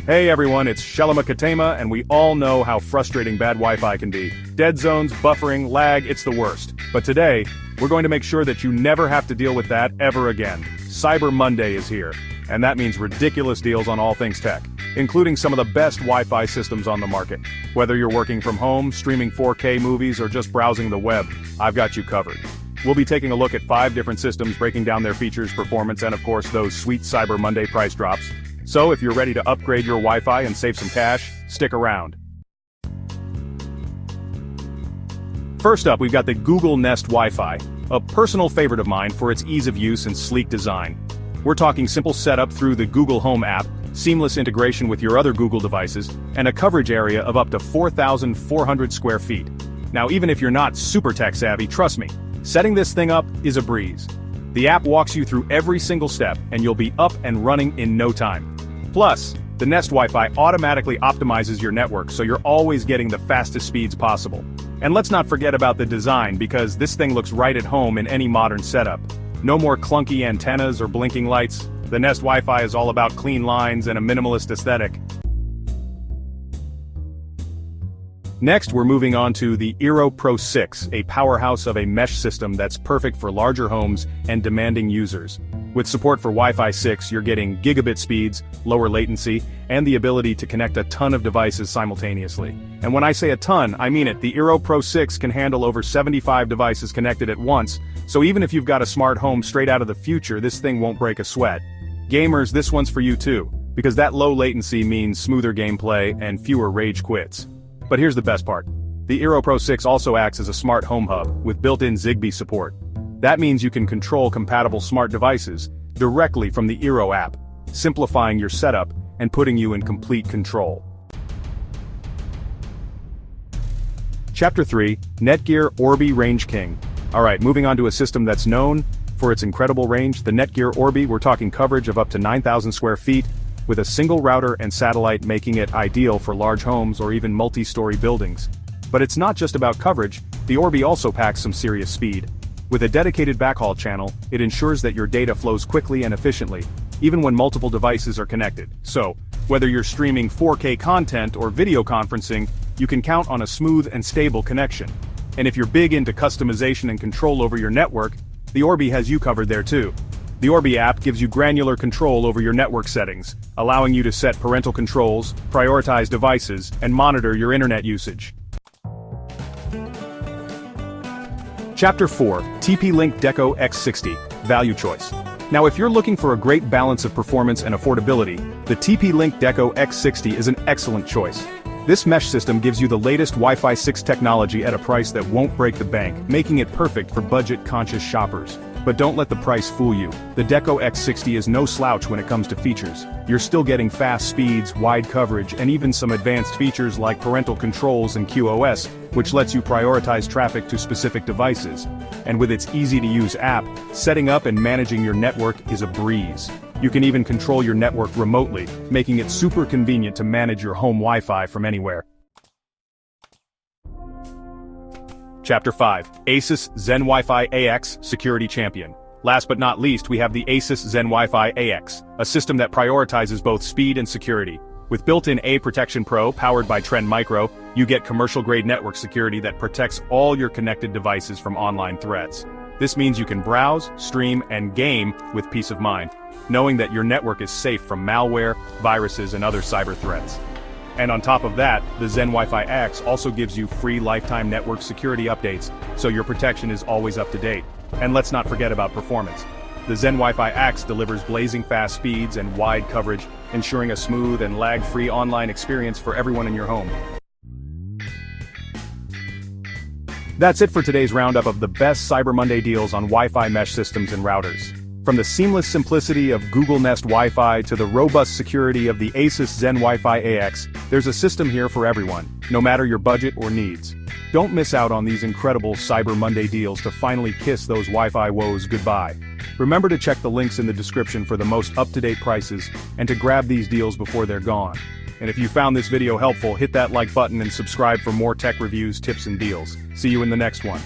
Hey everyone, it's Shalama Katema, and we all know how frustrating bad Wi-Fi can be. Dead zones, buffering, lag, it's the worst. But today, we're going to make sure that you never have to deal with that ever again. Cyber Monday is here, and that means ridiculous deals on all things tech, including some of the best Wi-Fi systems on the market. Whether you're working from home, streaming 4K movies, or just browsing the web, I've got you covered. We'll be taking a look at 5 different systems, breaking down their features, performance, and of course those sweet Cyber Monday price drops. So if you're ready to upgrade your Wi-Fi and save some cash, stick around. First up, we've got the Google Nest Wi-Fi, a personal favorite of mine for its ease of use and sleek design. We're talking simple setup through the Google Home app, seamless integration with your other Google devices, and a coverage area of up to 4,400 square feet. Now even if you're not super tech savvy, trust me, setting this thing up is a breeze. The app walks you through every single step, and you'll be up and running in no time. Plus, the Nest Wi-Fi automatically optimizes your network so you're always getting the fastest speeds possible. And let's not forget about the design, because this thing looks right at home in any modern setup. No more clunky antennas or blinking lights. The Nest Wi-Fi is all about clean lines and a minimalist aesthetic. Next, we're moving on to the Eero Pro 6, a powerhouse of a mesh system that's perfect for larger homes and demanding users. With support for Wi-Fi 6, you're getting gigabit speeds, lower latency, and the ability to connect a ton of devices simultaneously. And when I say a ton, I mean it. The Eero Pro 6 can handle over 75 devices connected at once, so even if you've got a smart home straight out of the future, this thing won't break a sweat. Gamers, this one's for you too, because that low latency means smoother gameplay and fewer rage quits. But here's the best part. The Eero Pro 6 also acts as a smart home hub, with built-in Zigbee support. That means you can control compatible smart devices directly from the Eero app, simplifying your setup and putting you in complete control. Chapter 3, Netgear Orbi Range King. Alright, moving on to a system that's known for its incredible range, the Netgear Orbi. We're talking coverage of up to 9,000 square feet, with a single router and satellite, making it ideal for large homes or even multi-story buildings. But it's not just about coverage, the Orbi also packs some serious speed. With a dedicated backhaul channel, it ensures that your data flows quickly and efficiently, even when multiple devices are connected. So, whether you're streaming 4K content or video conferencing, you can count on a smooth and stable connection. And if you're big into customization and control over your network, the Orbi has you covered there too. The Orbi app gives you granular control over your network settings, allowing you to set parental controls, prioritize devices, and monitor your internet usage. Chapter 4, TP-Link Deco X60, Value Choice. Now if you're looking for a great balance of performance and affordability, the TP-Link Deco X60 is an excellent choice. This mesh system gives you the latest Wi-Fi 6 technology at a price that won't break the bank, making it perfect for budget-conscious shoppers. But don't let the price fool you. The Deco X60 is no slouch when it comes to features. You're still getting fast speeds, wide coverage, and even some advanced features like parental controls and QoS, which lets you prioritize traffic to specific devices. And with its easy-to-use app, setting up and managing your network is a breeze. You can even control your network remotely, making it super convenient to manage your home Wi-Fi from anywhere. Chapter 5, Asus Zen Wi-Fi AX Security Champion. Last but not least, we have the Asus Zen Wi-Fi AX, a system that prioritizes both speed and security. With built-in A Protection Pro powered by Trend Micro, you get commercial-grade network security that protects all your connected devices from online threats. This means you can browse, stream, and game with peace of mind, knowing that your network is safe from malware, viruses, and other cyber threats. And on top of that, the Zen Wi-Fi X also gives you free lifetime network security updates, so your protection is always up to date. And let's not forget about performance. The Zen Wi-Fi X delivers blazing fast speeds and wide coverage, ensuring a smooth and lag-free online experience for everyone in your home. That's it for today's roundup of the best Cyber Monday deals on Wi-Fi mesh systems and routers. From the seamless simplicity of Google Nest Wi-Fi to the robust security of the Asus Zen Wi-Fi AX, there's a system here for everyone, no matter your budget or needs. Don't miss out on these incredible Cyber Monday deals to finally kiss those Wi-Fi woes goodbye. Remember to check the links in the description for the most up-to-date prices and to grab these deals before they're gone. And if you found this video helpful, hit that like button and subscribe for more tech reviews, tips, and deals. See you in the next one.